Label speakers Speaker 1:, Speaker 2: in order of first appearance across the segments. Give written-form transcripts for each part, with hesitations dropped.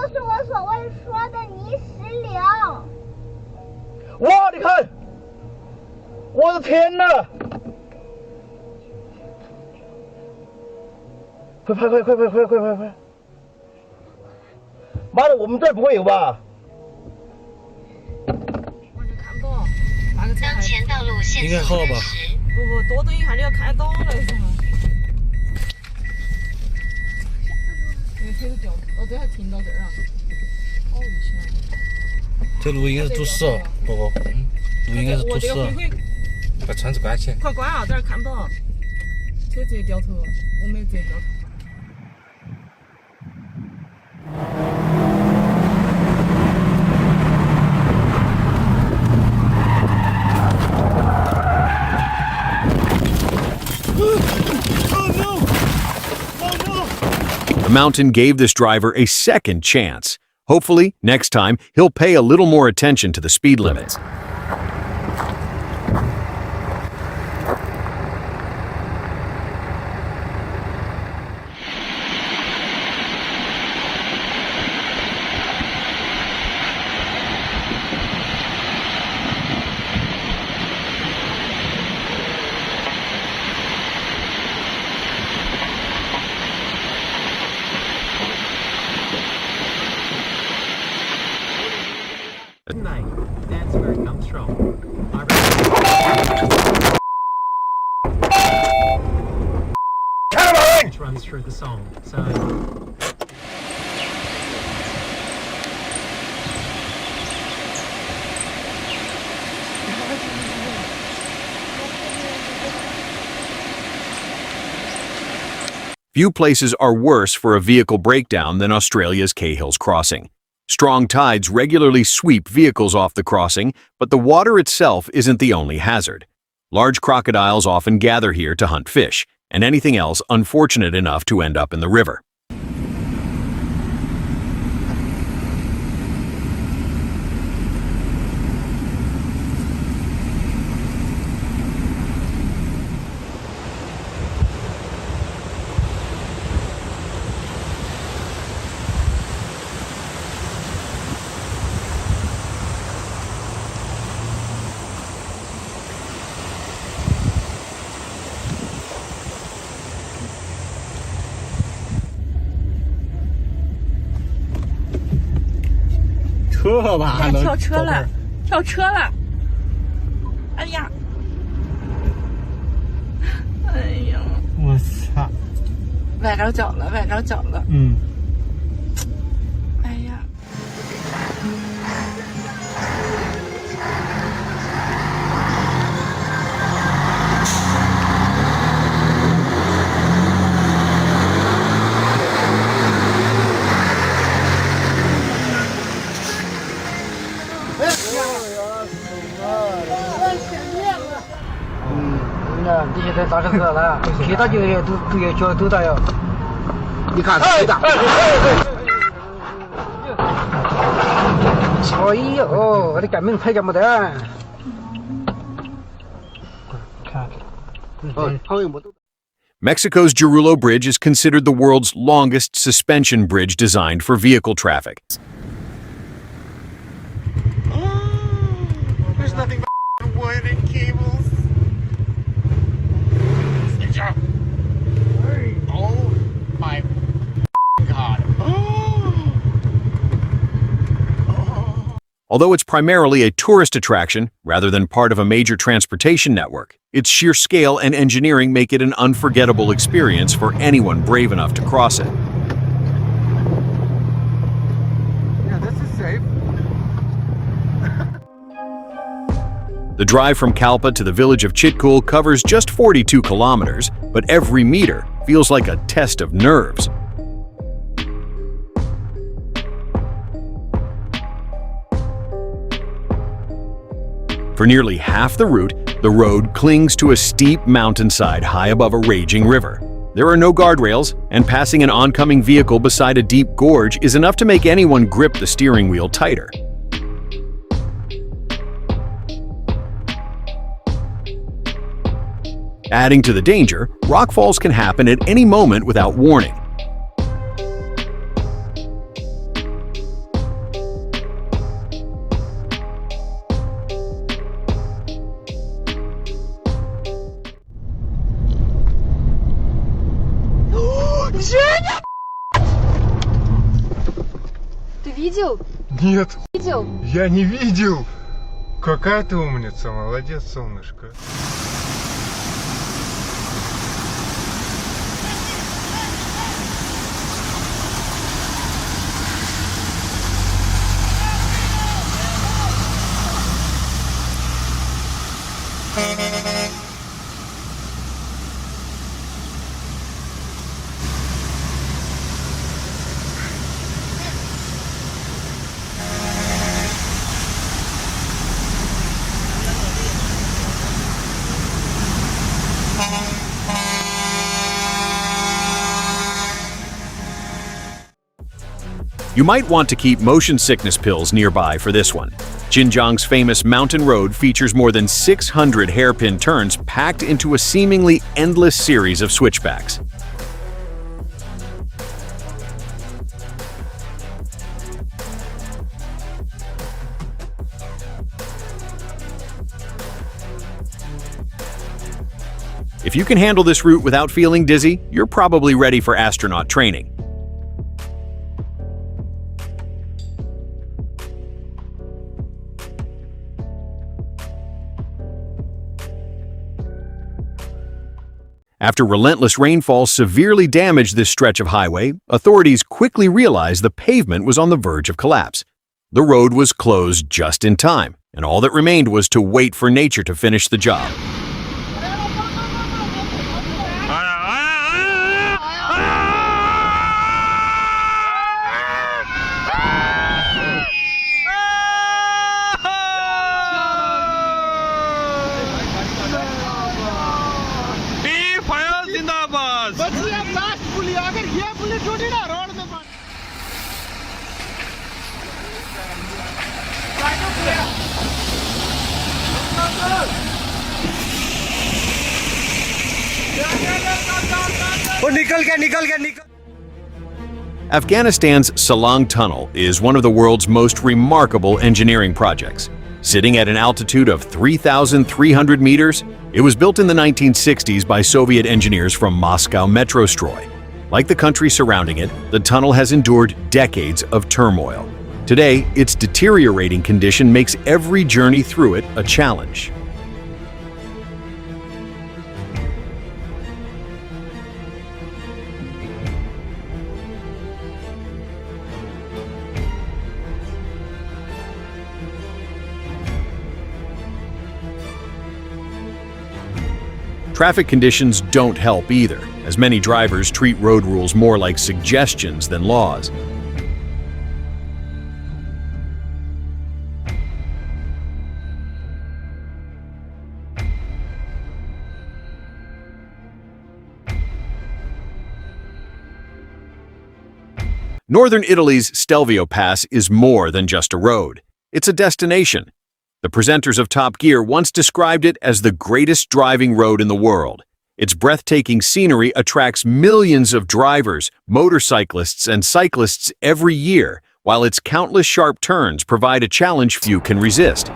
Speaker 1: 就是我所谓说的泥石流。
Speaker 2: 哇，你看，我的天哪！快拍，快！妈的，我们这儿不会有吧？
Speaker 3: 我就看不到，那个
Speaker 4: 当前道路限速30。
Speaker 3: 不，多等一下你要看到了是吗？那个车都掉，这还停到这儿啊！好危险啊！
Speaker 5: 这路应该是堵死了，不，路应该是堵死了。把窗子关起。
Speaker 3: 快关啊！这儿看不到，车直接掉头，我们直接掉头。
Speaker 6: The mountain gave this driver a second chance. Hopefully, next time, he'll pay a little more attention to the speed limits.
Speaker 7: That's where it comes from. Which runs through the song. So
Speaker 6: Few places are worse for a vehicle breakdown than Australia's Cahills Crossing. Strong tides regularly sweep vehicles off the crossing, but the water itself isn't the only hazard. Large crocodiles often gather here to hunt fish, and anything else unfortunate enough to end up in the river.
Speaker 3: Dạ, 跳车了，跳车了！哎呀，哎呀，
Speaker 7: 我操！
Speaker 3: 崴着脚了，崴着脚了。哎呀。
Speaker 2: 你现在咋个子了？其他就业都要交都大要。你看谁大？哎呦，你赶命拍干么的？看，Mexico's
Speaker 6: Jorullo Bridge is considered the world's longest suspension bridge designed for vehicle traffic.
Speaker 5: There's nothing but wood and cables. Oh my God.
Speaker 6: Although it's primarily a tourist attraction rather than part of a major transportation network, its sheer scale and engineering make it an unforgettable experience for anyone brave enough to cross it.
Speaker 5: Yeah, this is safe.
Speaker 6: The drive from Kalpa to the village of Chitkul covers just 42 kilometers, but every meter feels like a test of nerves. For nearly half the route, the road clings to a steep mountainside high above a raging river. There are no guardrails, and passing an oncoming vehicle beside a deep gorge is enough to make anyone grip the steering wheel tighter. Adding to the danger, rockfalls can happen at any moment without warning.
Speaker 3: видел?
Speaker 8: Нет,
Speaker 3: Видел?
Speaker 8: я не видел. Какая ты умница, молодец, солнышко.
Speaker 6: You might want to keep motion sickness pills nearby for this one. Xinjiang's famous mountain road features more than 600 hairpin turns packed into a seemingly endless series of switchbacks. If you can handle this route without feeling dizzy, you're probably ready for astronaut training. After relentless rainfall severely damaged this stretch of highway, authorities quickly realized the pavement was on the verge of collapse. The road was closed just in time, and all that remained was to wait for nature to finish the job. Afghanistan's Salang Tunnel is one of the world's most remarkable engineering projects. Sitting at an altitude of 3,300 meters, it was built in the 1960s by Soviet engineers from Moscow Metrostroy. Like the country surrounding it, the tunnel has endured decades of turmoil. Today, its deteriorating condition makes every journey through it a challenge. Traffic conditions don't help either, as many drivers treat road rules more like suggestions than laws. Northern Italy's Stelvio Pass is more than just a road. It's a destination. The presenters of Top Gear once described it as the greatest driving road in the world. Its breathtaking scenery attracts millions of drivers, motorcyclists, and cyclists every year, while its countless sharp turns provide a challenge few can resist.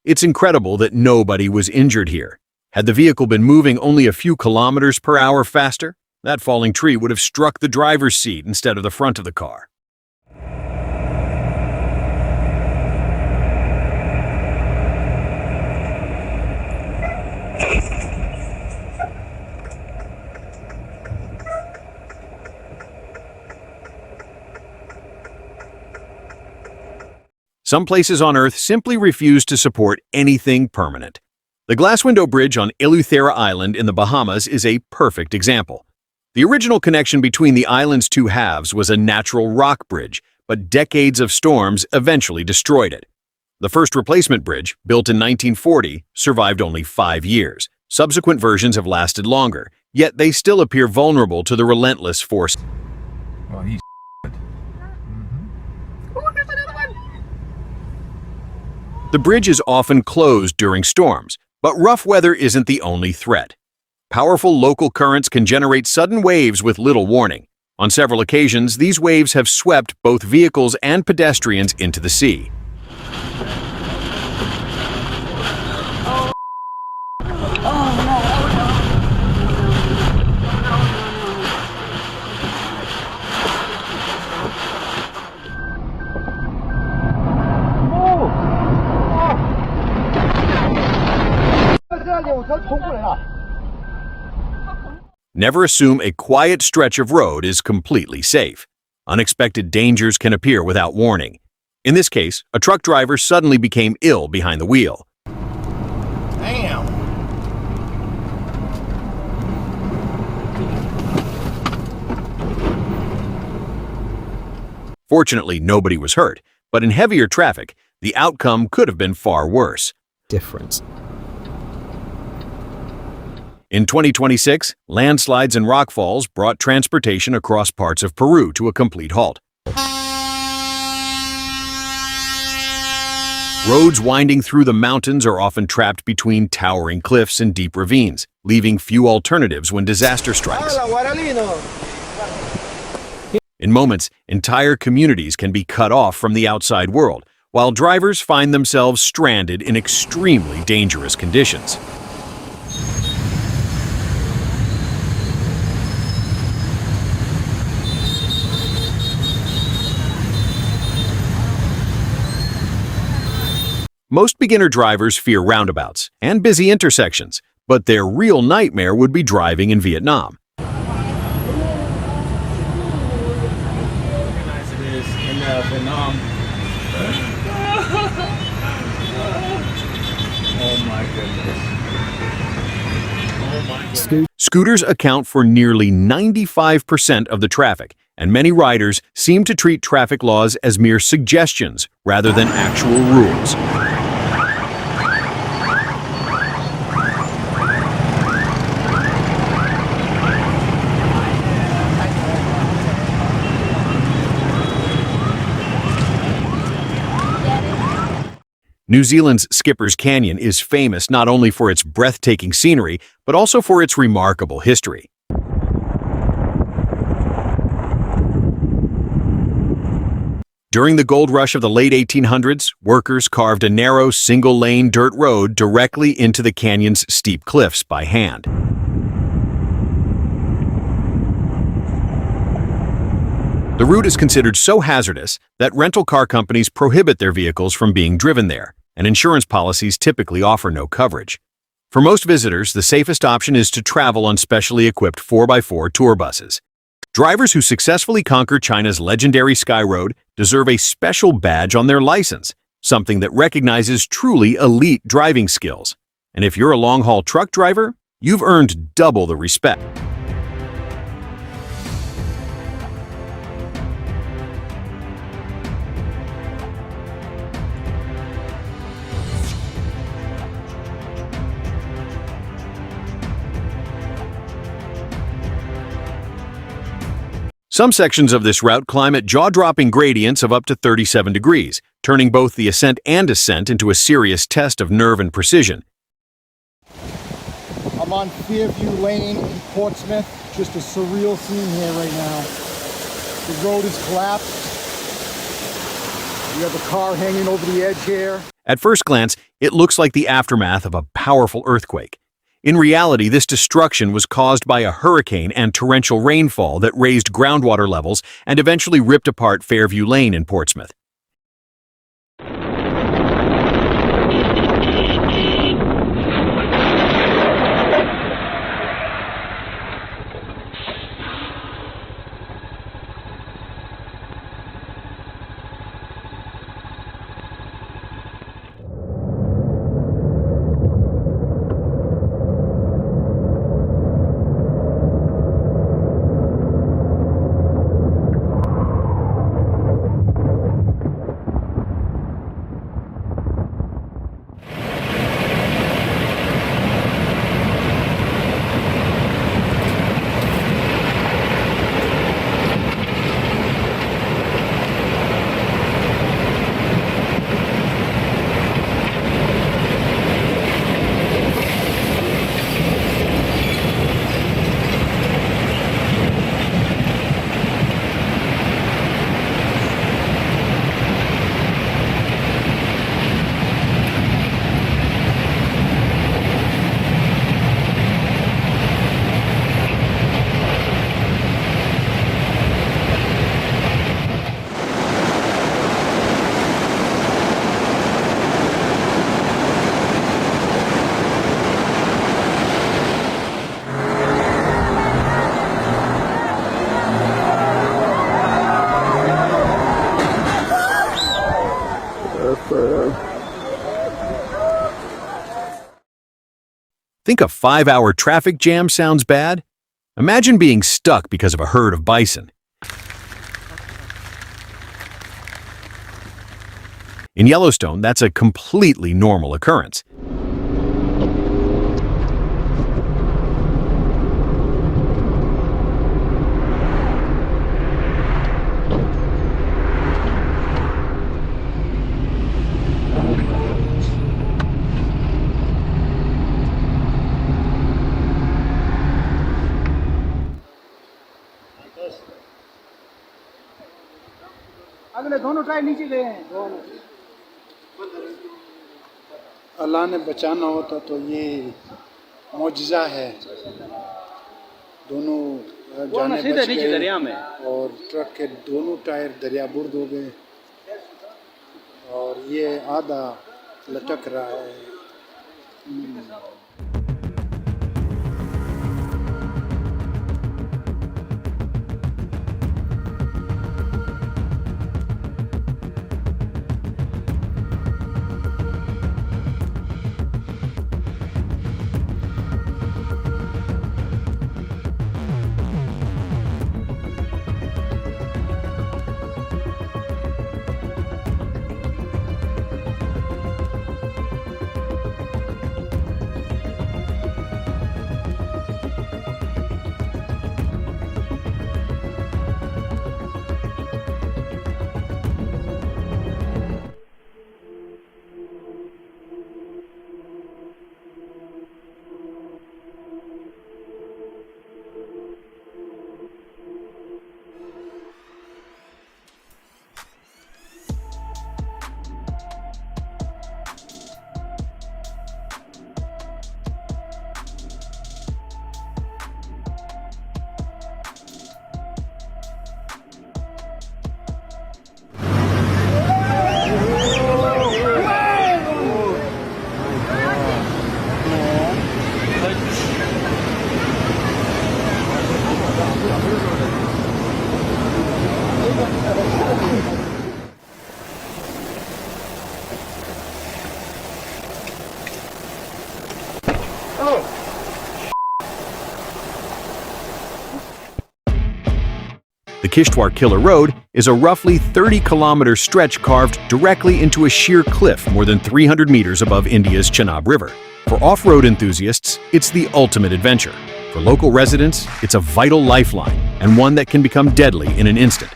Speaker 6: It's incredible that nobody was injured here. Had the vehicle been moving only a few kilometers per hour faster, that falling tree would have struck the driver's seat instead of the front of the car. Some places on Earth simply refuse to support anything permanent. The Glass Window Bridge on Eleuthera Island in the Bahamas is a perfect example. The original connection between the island's two halves was a natural rock bridge, but decades of storms eventually destroyed it. The first replacement bridge, built in 1940, survived only 5 years. Subsequent versions have lasted longer, yet they still appear vulnerable to the relentless force.
Speaker 8: Oh, he's
Speaker 6: The bridge is often closed during storms, but rough weather isn't the only threat. Powerful local currents can generate sudden waves with little warning. On several occasions, these waves have swept both vehicles and pedestrians into the sea. Never assume a quiet stretch of road is completely safe. Unexpected dangers can appear without warning. In this case, a truck driver suddenly became ill behind the wheel.
Speaker 5: Damn.
Speaker 6: Fortunately, nobody was hurt, but in heavier traffic, the outcome could have been far worse.
Speaker 2: Difference.
Speaker 6: In 2026, landslides and rockfalls brought transportation across parts of Peru to a complete halt. Roads winding through the mountains are often trapped between towering cliffs and deep ravines, leaving few alternatives when disaster strikes. In moments, entire communities can be cut off from the outside world, while drivers find themselves stranded in extremely dangerous conditions. Most beginner drivers fear roundabouts and busy intersections, but their real nightmare would be driving in Vietnam.
Speaker 5: Nice it is in Vietnam. Oh my goodness. Oh my goodness.
Speaker 6: Scooters account for nearly 95% of the traffic, and many riders seem to treat traffic laws as mere suggestions rather than actual rules. New Zealand's Skipper's Canyon is famous not only for its breathtaking scenery, but also for its remarkable history. During the gold rush of the late 1800s, workers carved a narrow, single-lane dirt road directly into the canyon's steep cliffs by hand. The route is considered so hazardous that rental car companies prohibit their vehicles from being driven there, and insurance policies typically offer no coverage. For most visitors, the safest option is to travel on specially equipped 4x4 tour buses. Drivers who successfully conquer China's legendary Sky Road deserve a special badge on their license, something that recognizes truly elite driving skills. And if you're a long-haul truck driver, you've earned double the respect. Some sections of this route climb at jaw-dropping gradients of up to 37 degrees, turning both the ascent and descent into a serious test of nerve and precision.
Speaker 9: I'm on Fairview Lane in Portsmouth. Just a surreal scene here right now. The road is collapsed. You have a car hanging over the edge here.
Speaker 6: At first glance, it looks like the aftermath of a powerful earthquake. In reality, this destruction was caused by a hurricane and torrential rainfall that raised groundwater levels and eventually ripped apart Fairview Lane in Portsmouth. Think a 5-hour traffic jam sounds bad? Imagine being stuck because of a herd of bison. In Yellowstone, that's a completely normal occurrence.
Speaker 9: अगले दोनों tyre नीचे गए हैं दोनों। अल्लाह ने बचाना होता तो ये मौजज़ा है। दोनों जाने बच गए दरिया में और ट्रक के दोनों टायर दरिया बुर्द हो गए और ये आधा लटक रहा है।
Speaker 6: The Kishtwar Killer Road is a roughly 30-kilometer stretch carved directly into a sheer cliff more than 300 meters above India's Chenab River. For off-road enthusiasts, it's the ultimate adventure. For local residents, it's a vital lifeline and one that can become deadly in an instant.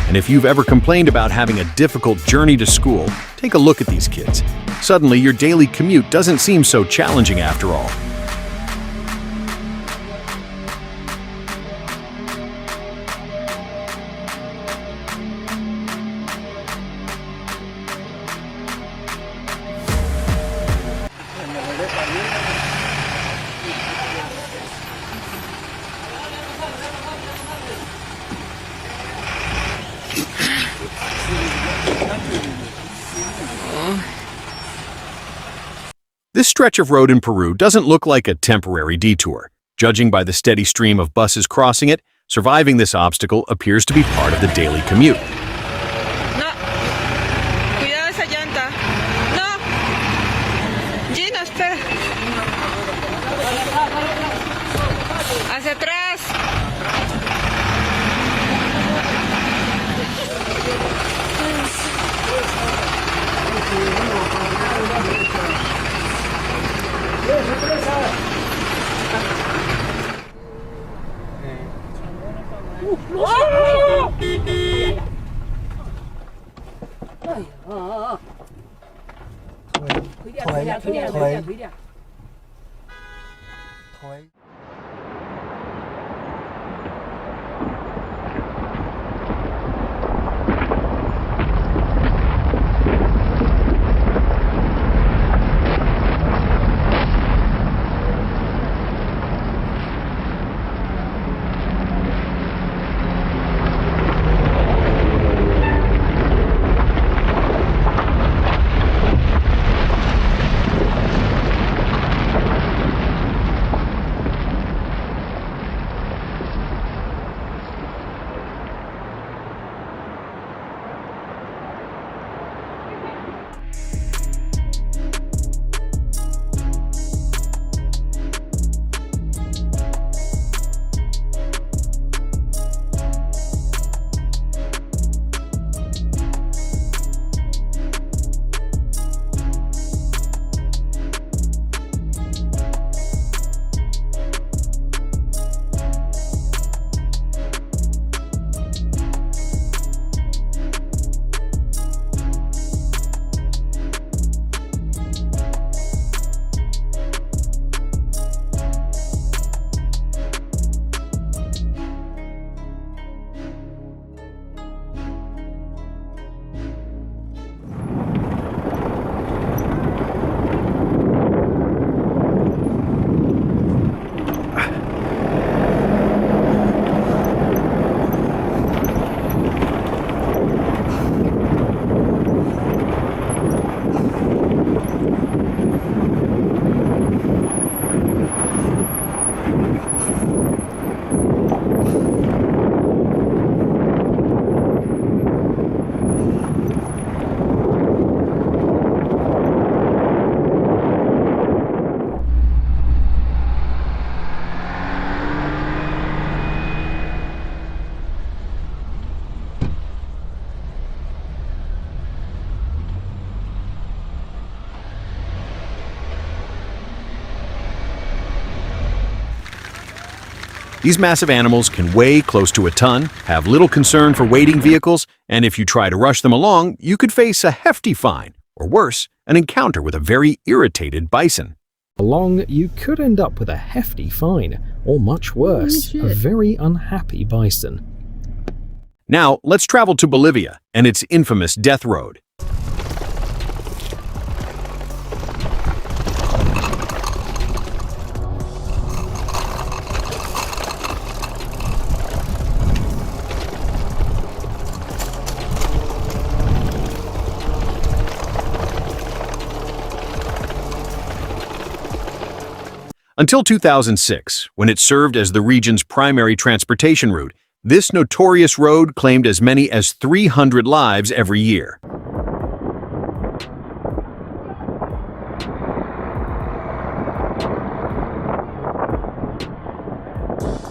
Speaker 6: And if you've ever complained about having a difficult journey to school, take a look at these kids. Suddenly, your daily commute doesn't seem so challenging after all. This stretch of road in Peru doesn't look like a temporary detour. Judging by the steady stream of buses crossing it, surviving this obstacle appears to be part of the daily commute.
Speaker 3: No. Cuidado esa llanta. No. Gino, espera. Hacia atrás.
Speaker 6: These massive animals can weigh close to a ton, have little concern for waiting vehicles, and if you try to rush them along, you could face a hefty fine, or worse, an encounter with a very irritated bison.
Speaker 10: Along, you could end up with a hefty fine, or much worse, a very unhappy bison.
Speaker 6: Now, let's travel to Bolivia and its infamous Death Road. Until 2006, when it served as the region's primary transportation route, this notorious road claimed as many as 300 lives every year.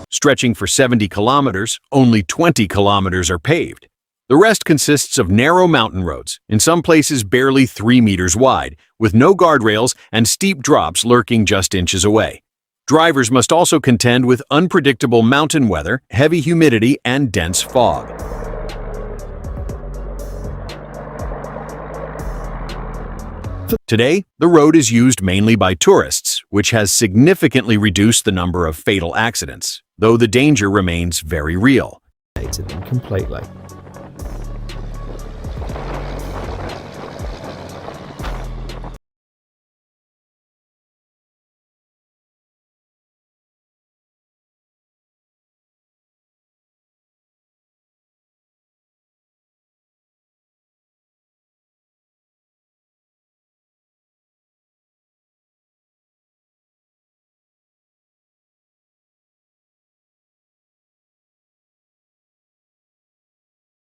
Speaker 6: Stretching for 70 kilometers, only 20 kilometers are paved. The rest consists of narrow mountain roads, in some places barely 3 meters wide, with no guardrails and steep drops lurking just inches away. Drivers must also contend with unpredictable mountain weather, heavy humidity, and dense fog. Today, the road is used mainly by tourists, which has significantly reduced the number of fatal accidents, though the danger remains very real.
Speaker 10: Them completely.